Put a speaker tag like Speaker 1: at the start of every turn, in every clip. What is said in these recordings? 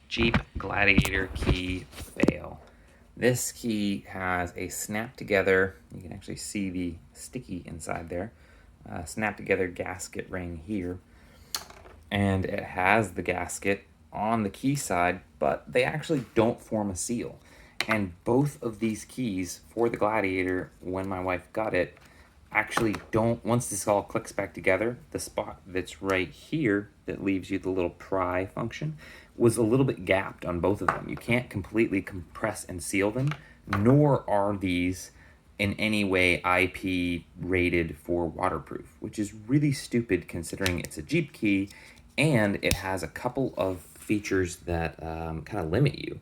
Speaker 1: Jeep Gladiator key fail. This key has a snap together, you can actually see the sticky inside there, snap together gasket ring here, and it has the gasket on the key side, but they actually don't form a seal. And both of these keys for the Gladiator, when my wife got it, actually don't, once this all clicks back together, the spot that's right here that leaves you the little pry function was a little bit gapped on both of them. You can't completely compress and seal them, nor are these in any way IP rated for waterproof, which is really stupid considering it's a Jeep key and it has a couple of features that kind of limit you.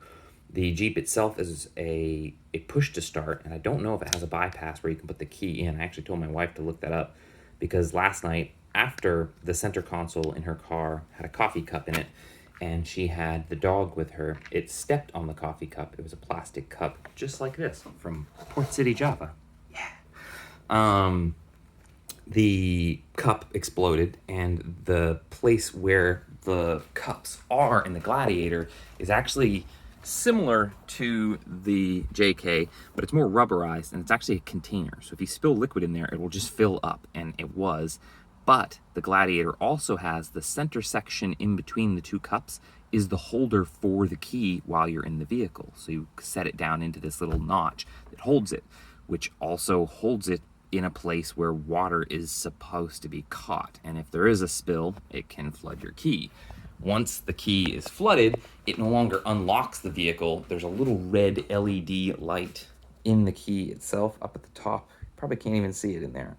Speaker 1: The Jeep itself is a push to start, and I don't know if it has a bypass where you can put the key in. I actually told my wife to look that up because last night, after the center console in her car had a coffee cup in it, and she had the dog with her, it stepped on the coffee cup. It was a plastic cup just like this from Port City, Java. Yeah. The cup exploded, and the place where the cups are in the Gladiator is actually similar to the JK, but it's more rubberized, and it's actually a container. So if you spill liquid in there, it will just fill up, and it was. But the Gladiator also has the center section in between the two cups is the holder for the key while you're in the vehicle. So you set it down into this little notch that holds it, which also holds it in a place where water is supposed to be caught. And if there is a spill, it can flood your key. Once the key is flooded, it no longer unlocks the vehicle. There's a little red LED light in the key itself up at the top. You probably can't even see it in there.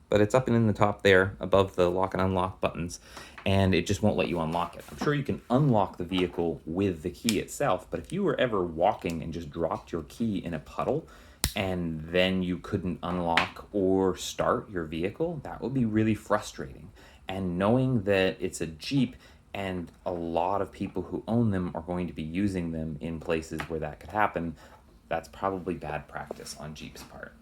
Speaker 1: But it's up and in the top there above the lock and unlock buttons, and it just won't let you unlock it. I'm sure you can unlock the vehicle with the key itself, but if you were ever walking and just dropped your key in a puddle and then you couldn't unlock or start your vehicle, that would be really frustrating. And knowing that it's a Jeep and a lot of people who own them are going to be using them in places where that could happen, that's probably bad practice on Jeep's part.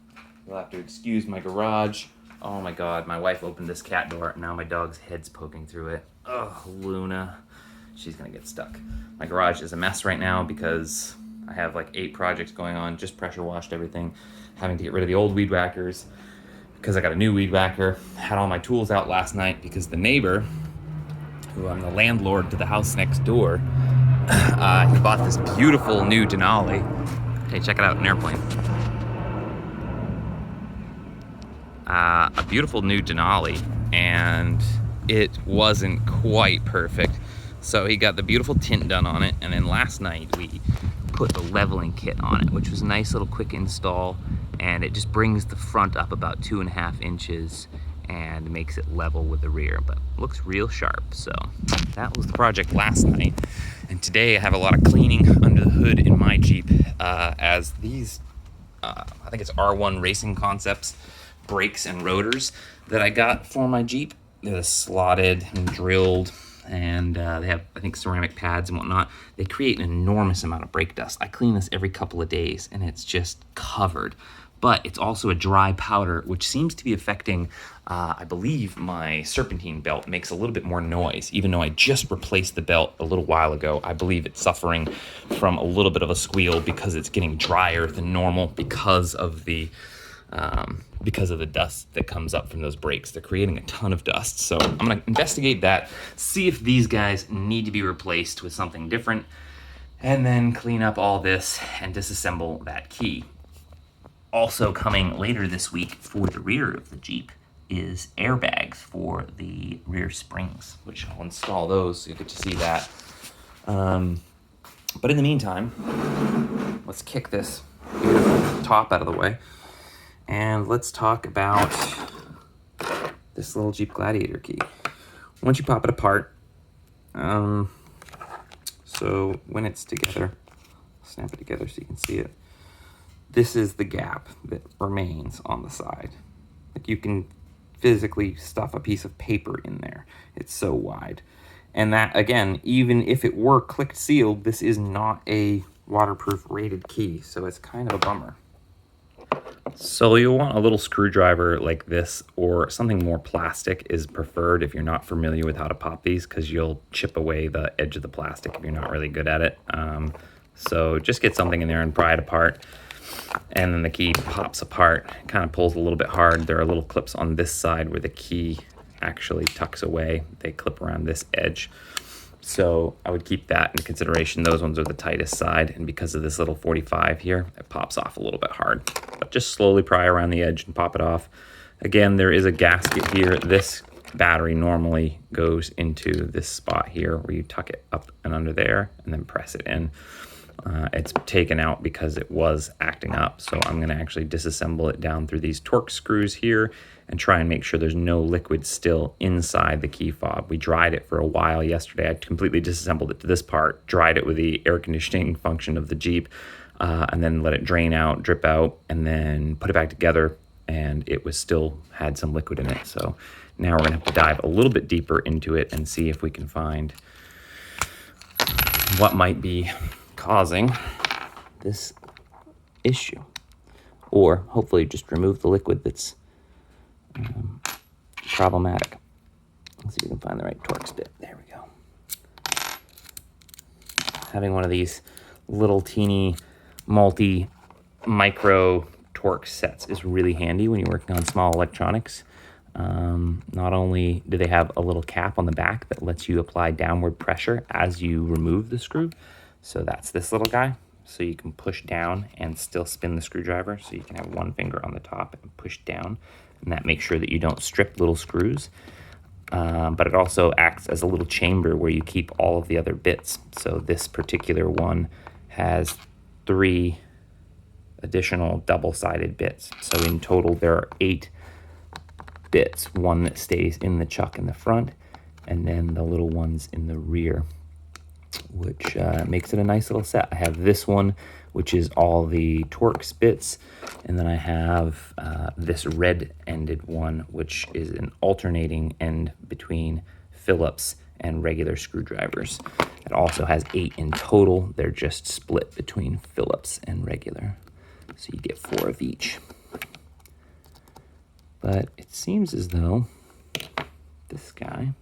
Speaker 1: You'll have to excuse my garage. Oh my God, my wife opened this cat door and now my dog's head's poking through it. Oh, Luna. She's gonna get stuck. My garage is a mess right now because I have like 8 projects going on, just pressure washed everything, having to get rid of the old weed whackers because I got a new weed whacker. Had all my tools out last night because the neighbor, who I'm the landlord to the house next door, he bought this beautiful new Denali. Hey, check it out, an airplane. A beautiful new Denali, and it wasn't quite perfect. So he got the beautiful tint done on it, and then last night we put the leveling kit on it, which was a nice little quick install, and it just brings the front up about 2.5 inches and makes it level with the rear, but looks real sharp. So that was the project last night, and today I have a lot of cleaning under the hood in my Jeep, as these I think it's R1 Racing Concepts brakes and rotors that I got for my Jeep. They're slotted and drilled, and they have, I think, ceramic pads and whatnot. They create an enormous amount of brake dust. I clean this every couple of days, and it's just covered. But it's also a dry powder, which seems to be affecting, I believe my serpentine belt makes a little bit more noise. Even though I just replaced the belt a little while ago, I believe it's suffering from a little bit of a squeal because it's getting drier than normal because of the dust that comes up from those brakes. They're creating a ton of dust. So I'm going to investigate that, see if these guys need to be replaced with something different, and then clean up all this and disassemble that key. Also coming later this week for the rear of the Jeep is airbags for the rear springs, which I'll install those so you get to see that. But in the meantime, let's kick this beautiful top out of the way. And let's talk about this little Jeep Gladiator key. Once you pop it apart, so when it's together, snap it together so you can see it. This is the gap that remains on the side. Like, you can physically stuff a piece of paper in there. It's so wide. And that, again, even if it were clicked sealed, this is not a waterproof rated key, so it's kind of a bummer. So you'll want a little screwdriver like this, or something more plastic is preferred if you're not familiar with how to pop these, because you'll chip away the edge of the plastic if you're not really good at it. So just get something in there and pry it apart, and then the key pops apart, kind of pulls a little bit hard. There are little clips on this side where the key actually tucks away. They clip around this edge. So I would keep that in consideration. Those ones are the tightest side, and because of this little 45 here, it pops off a little bit hard. But just slowly pry around the edge and pop it off. Again, there is a gasket here. This battery normally goes into this spot here where you tuck it up and under there and then press it in. It's taken out because it was acting up, so I'm going to actually disassemble it down through these Torx screws here and try and make sure there's no liquid still inside the key fob. We dried it for a while yesterday. I completely disassembled it to this part, dried it with the air conditioning function of the Jeep, and then let it drain out, drip out, and then put it back together, and it was still had some liquid in it. So now we're going to have to dive a little bit deeper into it and see if we can find what might be causing this issue, or hopefully just remove the liquid that's problematic. Let's see if we can find the right Torx bit. There we go. Having one of these little teeny micro Torx sets is really handy when you're working on small electronics. Not only do they have a little cap on the back that lets you apply downward pressure as you remove the screw. So that's this little guy. So you can push down and still spin the screwdriver. So you can have one finger on the top and push down. And that makes sure that you don't strip little screws. But it also acts as a little chamber where you keep all of the other bits. So this particular one has 3 additional double-sided bits. So in total, there are 8 bits. One that stays in the chuck in the front, and then the little ones in the rear, which makes it a nice little set. I have this one, which is all the Torx bits, and then I have this red-ended one, which is an alternating end between Phillips and regular screwdrivers. It also has 8 in total. They're just split between Phillips and regular, so you get 4 of each. But it seems as though this guy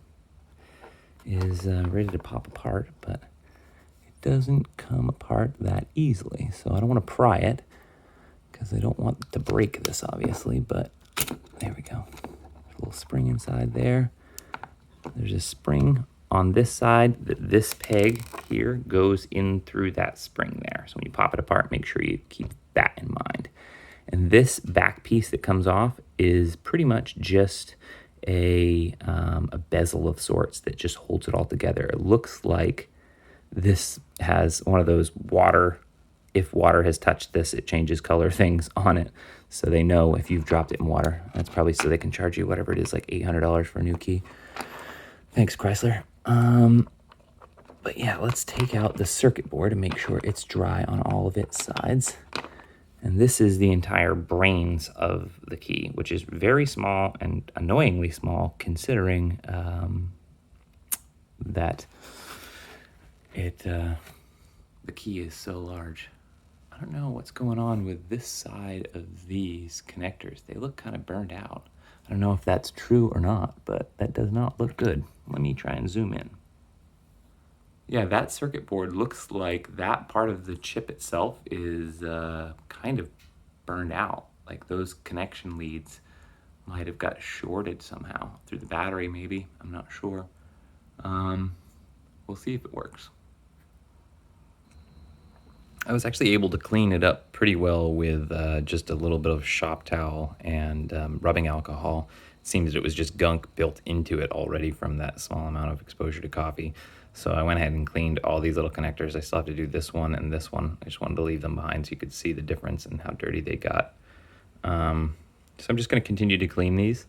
Speaker 1: is ready to pop apart, but it doesn't come apart that easily. So I don't want to pry it because I don't want to break this, obviously, but there we go. There's a little spring inside there. There's a spring on this side that this peg here goes in through that spring there. So when you pop it apart, make sure you keep that in mind. And this back piece that comes off is pretty much just a bezel of sorts that just holds it all together. It looks like this has one of those if water has touched this, it changes color things on it. So they know if you've dropped it in water. That's probably so they can charge you whatever it is, like $800 for a new key. Thanks, Chrysler. But yeah, let's take out the circuit board and make sure it's dry on all of its sides. And this is the entire brains of the key, which is very small and annoyingly small, considering that the key is so large. I don't know what's going on with this side of these connectors. They look kind of burned out. I don't know if that's true or not, but that does not look good. Let me try and zoom in. Yeah, that circuit board looks like that part of the chip itself is kind of burned out. Like those connection leads might have got shorted somehow through the battery, maybe. I'm not sure. We'll see if it works. I was actually able to clean it up pretty well with just a little bit of shop towel and rubbing alcohol. It seems that it was just gunk built into it already from that small amount of exposure to coffee. So I went ahead and cleaned all these little connectors. I still have to do this one and this one. I just wanted to leave them behind so you could see the difference in how dirty they got. So I'm just going to continue to clean these.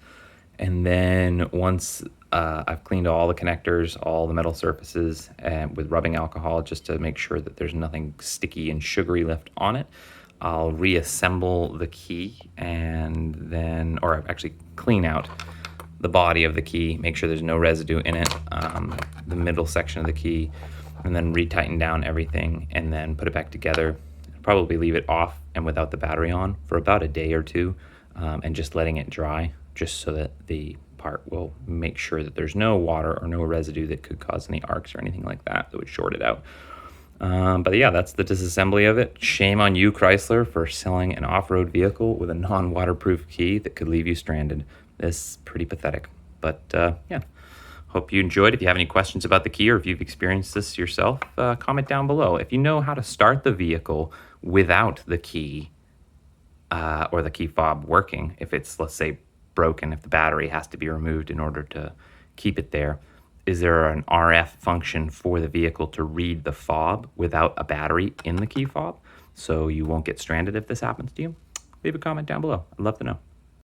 Speaker 1: And then once I've cleaned all the connectors, all the metal surfaces with rubbing alcohol, just to make sure that there's nothing sticky and sugary left on it, I'll reassemble the key and then, or actually clean out the body of the key, make sure there's no residue in it, the middle section of the key, and then retighten down everything and then put it back together, Probably leave it off and without the battery on for about a day or two, and just letting it dry, just so that the part will make sure that there's no water or no residue that could cause any arcs or anything like that would short it out. But yeah, that's the disassembly of it. Shame on you, Chrysler, for selling an off-road vehicle with a non-waterproof key that could leave you stranded. This is pretty pathetic. But yeah, hope you enjoyed. If you have any questions about the key, or if you've experienced this yourself, comment down below. If you know how to start the vehicle without the key or the key fob working, if it's, let's say, broken, if the battery has to be removed in order to keep it there, is there an RF function for the vehicle to read the fob without a battery in the key fob so you won't get stranded if this happens to you? Leave a comment down below. I'd love to know.